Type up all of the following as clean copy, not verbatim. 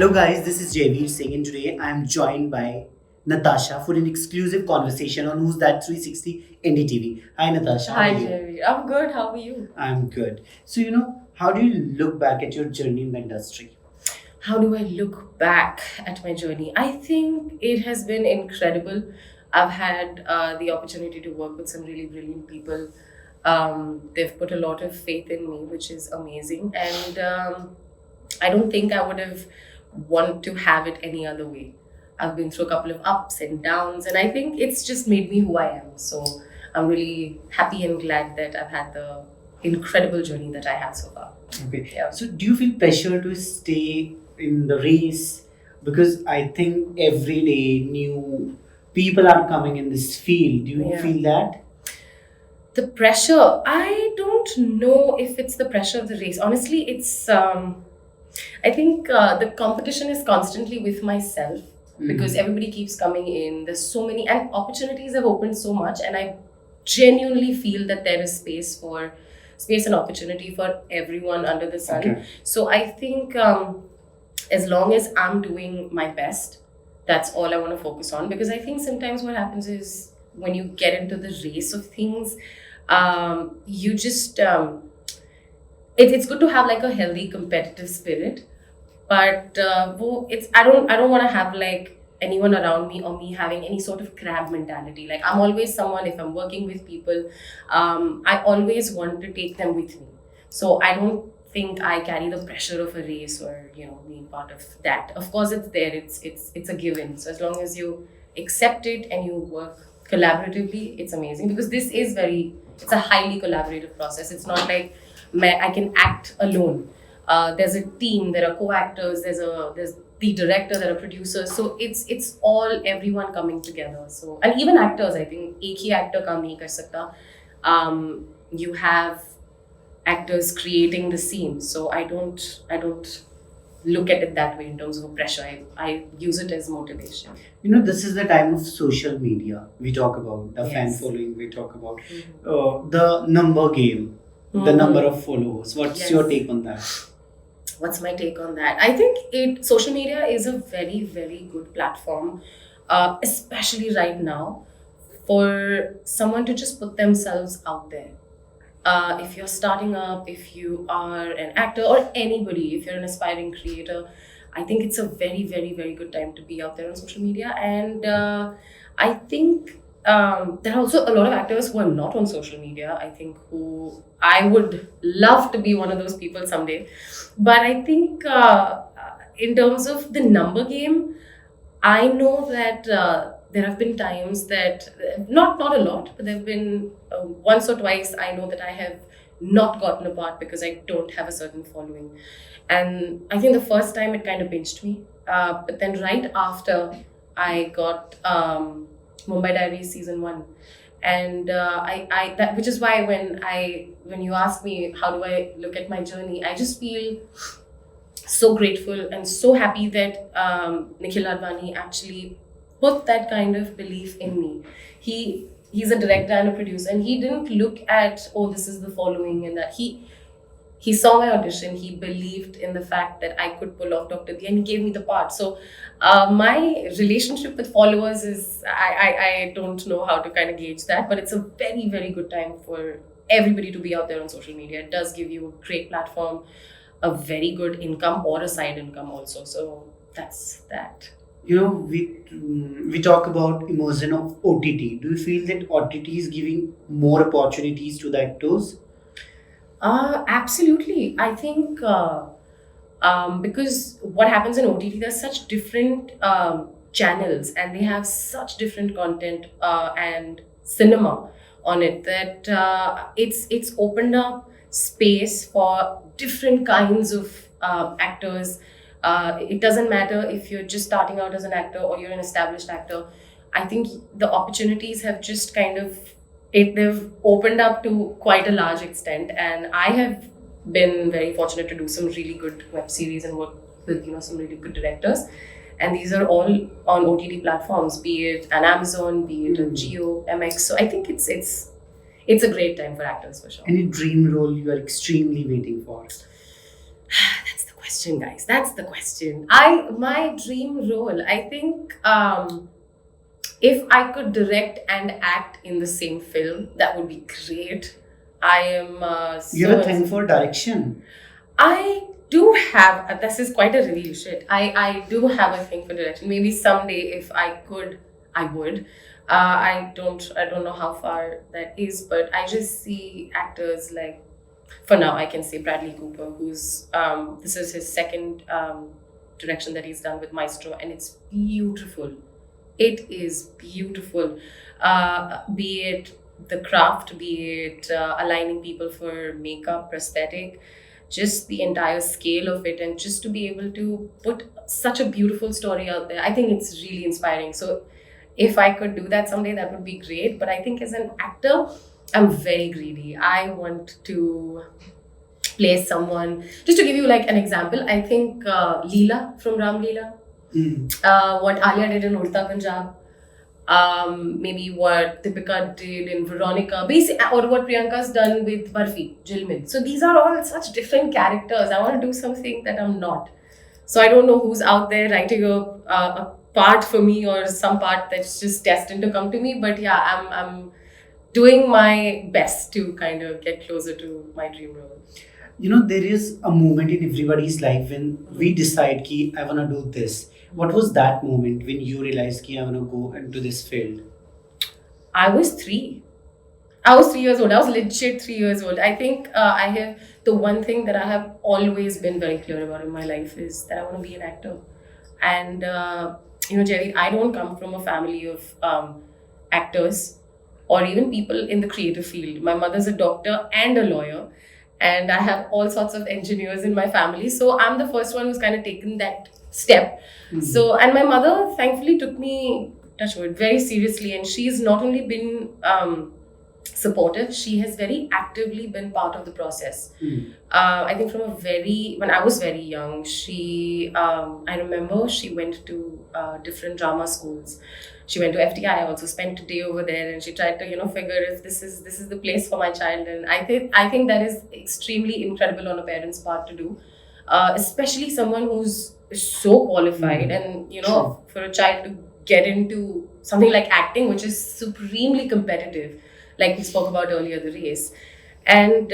Hello, guys, this is Javeer Singh, and today I am joined by Natasha for an exclusive conversation on Who's That 360 NDTV. Hi, Natasha. How Hi, are you? Jerry. I'm good. How are you? I'm good. So, how do you look back at your journey in the industry? How do I look back at my journey? I think it has been incredible. I've had the opportunity to work with some really brilliant people. They've put a lot of faith in me, which is amazing. And I don't think I would have wanted to have it any other way. I've been through a couple of ups and downs, and I think it's just made me who I am. So I'm really happy and glad that I've had the incredible journey that I have so far. Okay. Yeah. So, do you feel pressure to stay in the race? Because I think every day new people are coming in this field. Do you Yeah. feel that? The pressure, I don't know if it's the pressure of the race. Honestly, I think the competition is constantly with myself because everybody keeps coming in. There's so many, and opportunities have opened so much, and I genuinely feel that there is space and opportunity for everyone under the sun. Okay. So I think as long as I'm doing my best, that's all I want to focus on, because I think sometimes what happens is when you get into the race of things, you just it's good to have like a healthy competitive spirit, but it's I don't want to have like anyone around me or me having any sort of crab mentality. Like, I'm always someone, if I'm working with people, I always want to take them with me. So I don't think I carry the pressure of a race or being part of that. Of course it's there, it's a given. So as long as you accept it and you work collaboratively, it's amazing, because it's a highly collaborative process. It's not like I can act alone. There's a team, there are co-actors, there's the director, there are producers. So it's all everyone coming together. So, and even actors, I think एक ही actor काम नहीं कर सकता. You have actors creating the scene. So I don't look at it that way in terms of a pressure. I use it as motivation. This is the time of social media. We talk about the fan Yes. following, we talk about the number game, the number of followers. What's Yes. your take on that? What's my take on that? I think social media is a very, very good platform, especially right now, for someone to just put themselves out there. If you're starting up, if you are an actor or anybody, if you're an aspiring creator, I think it's a very, very, very good time to be out there on social media. And I think there are also a lot of actors who are not on social media, I think, who I would love to be one of those people someday. But I think in terms of the number game, I know that there have been times that not a lot, but there have been once or twice I know that I have not gotten a part because I don't have a certain following, and I think the first time it kind of pinched me. But then right after I got Mumbai Diaries season 1, and I that which is why when you ask me how do I look at my journey, I just feel so grateful and so happy that Nikhil Advani actually put that kind of belief in me. He's a director and a producer, and he didn't look at, oh, this is the following, and that he saw my audition. He believed in the fact that I could pull off Dr. D, and he gave me the part. So my relationship with followers is, I don't know how to kind of gauge that, but it's a very, very good time for everybody to be out there on social media. It does give you a great platform, a very good income, or a side income also. So that's that. We talk about immersion of OTT. Do you feel that OTT is giving more opportunities to the actors? Absolutely. I think because what happens in OTT, there's such different channels, and they have such different content and cinema on it, that it's opened up space for different kinds of actors. It doesn't matter if you're just starting out as an actor or you're an established actor. I think the opportunities have just kind of they've opened up to quite a large extent, and I have been very fortunate to do some really good web series and work with some really good directors, and these are all on OTT platforms, be it an Amazon, be it a Geo, MX. So I think it's a great time for actors, for sure. Any dream role you are extremely waiting for? That's the question. question, guys. That's the question. My dream role. I think if I could direct and act in the same film, that would be great. I am You have a thing for direction. I do have. This is quite a reveal shit. I do have a thing for direction. Maybe someday, if I could, I would. I don't know how far that is, but I just see actors like, for now I can say Bradley Cooper, who's this is his second direction that he's done with Maestro, and it's beautiful. It is beautiful. Be it the craft, be it aligning people for makeup, prosthetic, just the entire scale of it, and just to be able to put such a beautiful story out there. I think it's really inspiring. So, if I could do that someday, that would be great. But I think as an actor, I'm very greedy. I want to play someone. Just to give you like an example, I think Leela from Ram Leela, what Alia did in Urta Punjab, maybe what Deepika did in Veronica, or what Priyanka's done with Barfi, Jilmin. So these are all such different characters. I want to do something that I'm not. So I don't know who's out there writing a part for me or some part that's just destined to come to me. But yeah, I'm doing my best to kind of get closer to my dream role. You know, there is a moment in everybody's life when we decide ki I wanna do this. What was that moment when you realized ki I wanna go into this field? I was 3. I was 3 years old. I was legit 3 years old. I think I have the one thing that I have always been very clear about in my life is that I want to be an actor. And Jerry, I don't come from a family of actors or even people in the creative field. My mother's a doctor and a lawyer, and I have all sorts of engineers in my family. So I'm the first one who's kind of taken that step. So, and my mother thankfully took me, touch wood, very seriously, and she's not only been supportive, she has very actively been part of the process. I think when I was very young, I remember she went to different drama schools. She went to FTI, also spent a day over there, and she tried to figure if this is the place for my child. And I think that is extremely incredible on a parent's part to do, especially someone who's so qualified. And True. for a child to get into something like acting, which is supremely competitive, like we spoke about earlier, the race. And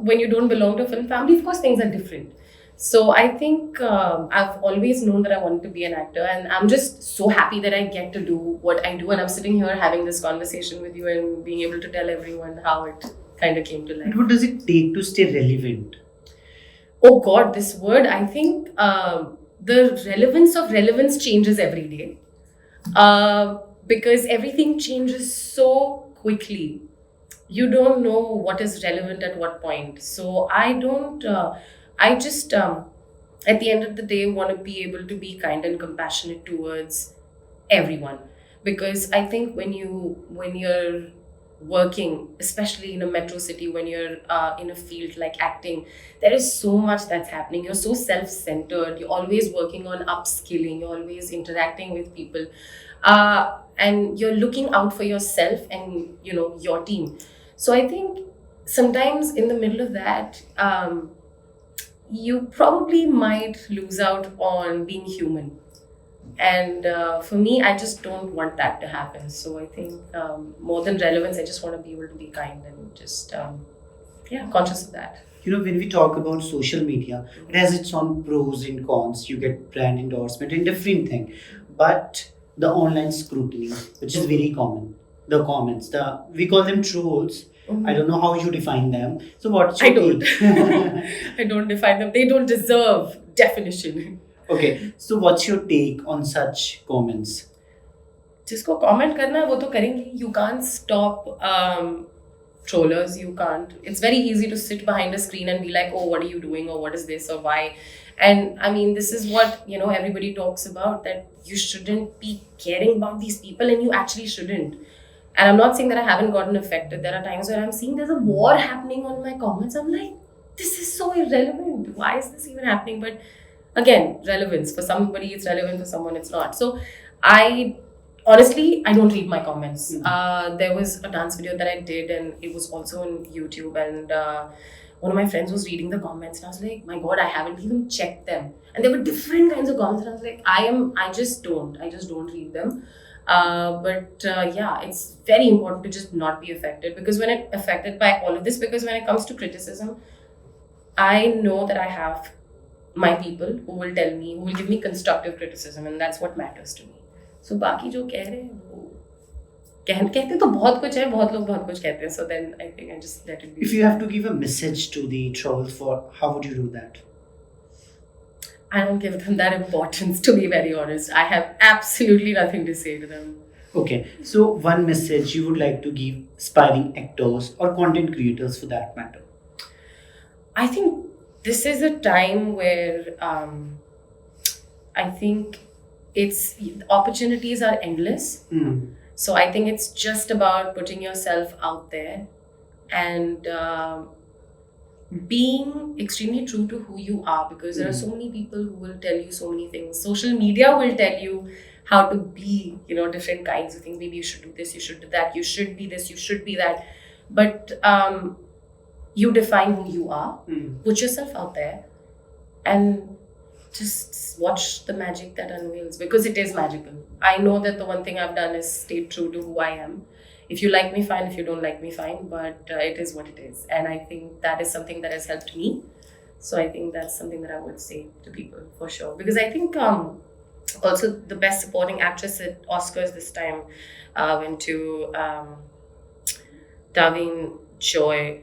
when you don't belong to a film family, of course things are different. So I think I've always known that I wanted to be an actor, and I'm just so happy that I get to do what I do. And I'm sitting here having this conversation with you and being able to tell everyone how it kind of came to life. And what does it take to stay relevant? Oh God, this word, I think the relevance of relevance changes every day. Because everything changes so quickly. You don't know what is relevant at what point. So I don't, I just, at the end of the day, want to be able to be kind and compassionate towards everyone. Because I think when you're working, especially in a metro city, when you're in a field like acting, there is so much that's happening. You're so self-centered. You're always working on upskilling. You're always interacting with people, and you're looking out for yourself and your team. So I think sometimes in the middle of that, you probably might lose out on being human. And for me, I just don't want that to happen. So I think more than relevance, I just want to be able to be kind and just, conscious of that. You know, when we talk about social media, it has its own pros and cons. You get brand endorsement and different thing. But the online scrutiny, which is very common, the comments, we call them trolls. I don't know how you define them. So what's your I don't. take? I don't define them. They don't deserve definition. Okay, so what's your take on such comments? जिसको comment करना है वो तो करेंगे. You can't stop trollers. You can't. It's very easy to sit behind a screen and be like, oh, what are you doing, or what is this, or why? And I mean, this is what everybody talks about, that you shouldn't be caring about these people, and you actually shouldn't. And I'm not saying that I haven't gotten affected. There are times where I'm seeing there's a war happening on my comments. I'm like, this is so irrelevant. Why is this even happening? But again, relevance. For somebody, it's relevant. For someone, it's not. So I honestly don't read my comments. There was a dance video that I did, and it was also on YouTube. And one of my friends was reading the comments, and I was like, my God, I haven't even checked them. And there were different kinds of comments, and I was like, I just don't read them. Yeah, it's very important to just not be affected, because when it affected by all of this, because when it comes to criticism, I know that I have my people who will tell me, who will give me constructive criticism, and that's what matters to me. So बाकी जो कह रहे हैं वो कहते तो बहुत कुछ है, बहुत लोग बहुत कुछ कहते हैं. So then I think I just let it be. If you have to give a message to the trolls, how would you do that? I don't give them that importance, to be very honest. I have absolutely nothing to say to them. Okay, so one message you would like to give aspiring actors or content creators for that matter. I think this is a time where I think opportunities are endless. So I think it's just about putting yourself out there and being extremely true to who you are, because there are so many people who will tell you so many things. Social media will tell you how to be, different kinds of things. Maybe you should do this, you should do that, you should be this, you should be that. But you define who you are, put yourself out there, and just watch the magic that unveils, because it is magical. I know that the one thing I've done is stay true to who I am. If you like me, fine. If you don't like me, fine. But it is what it is. And I think that is something that has helped me. So I think that's something that I would say to people for sure. Because I think also the best supporting actress at Oscars this time went to Davine Joy.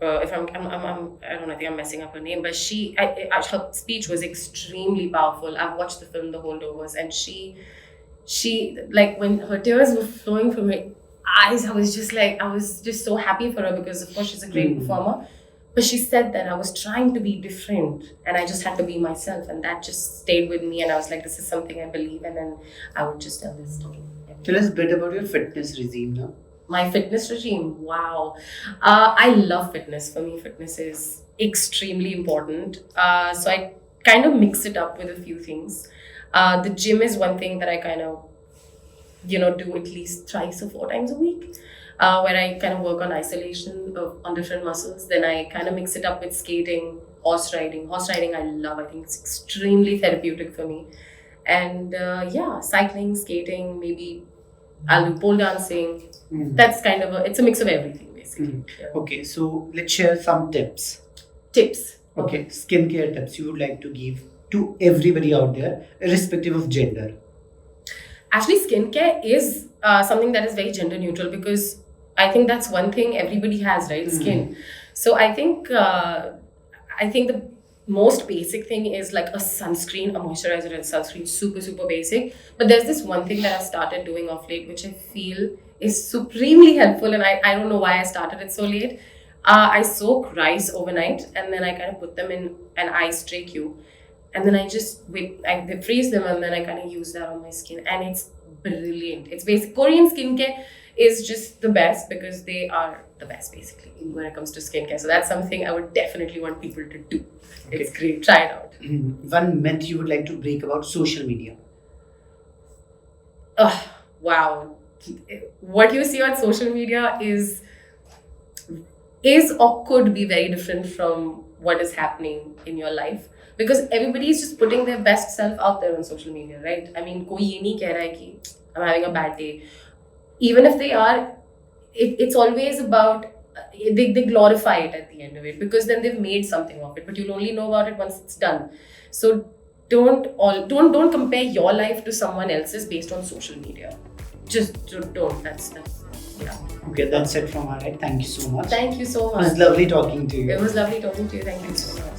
If I don't know, I think I'm messing up her name, but her speech was extremely powerful. I've watched the film The Holdovers, and she like, when her tears were flowing from her eyes, I was just so happy for her, because of course she's a great performer. But she said that I was trying to be different and I just had to be myself, and that just stayed with me, and I was like, this is something I believe in, and I would just tell this story. Tell us a bit about your fitness regime now. My fitness regime, wow. I love fitness. For me, fitness is extremely important. So I kind of mix it up with a few things. The gym is one thing that I kind of, do at least 3 or 4 times a week, where I kind of work on isolation on different muscles. Then I kind of mix it up with skating, horse riding. Horse riding I love. I think it's extremely therapeutic for me. And cycling, skating, maybe I'll do pole dancing. That's kind of it's a mix of everything, basically. Yeah. Okay, so let's share some tips. Tips. Okay, skincare tips you would like to give to everybody out there, irrespective of gender. Actually, skincare is something that is very gender neutral, because I think that's one thing everybody has, right? Skin. So I think the most basic thing is like a sunscreen, a moisturizer and sunscreen, super, super basic. But there's this one thing that I've started doing of late, which I feel is supremely helpful, and I don't know why I started it so late. I soak rice overnight, and then I kind of put them in an ice tray cube, and then I freeze them, and then I kind of use that on my skin, and it's brilliant. It's basic. Korean skincare is just the best, because they are the best basically when it comes to skincare. So that's something I would definitely want people to do. Okay. It's great. Try it out. One myth you would like to break about social media. Oh, wow. What you see on social media is or could be very different from what is happening in your life, because everybody is just putting their best self out there on social media, right? I mean, koi ye nahi keh raha hai ki I'm having a bad day. Even if they are, it's always about they glorify it at the end of it, because then they've made something of it, but you'll only know about it once it's done. So don't compare your life to someone else's based on social media. Just don't. That's yeah. Okay, that's it from our end. Thank you so much. Thank you so It much. was lovely talking to you. It was lovely talking to you. Thank you so much.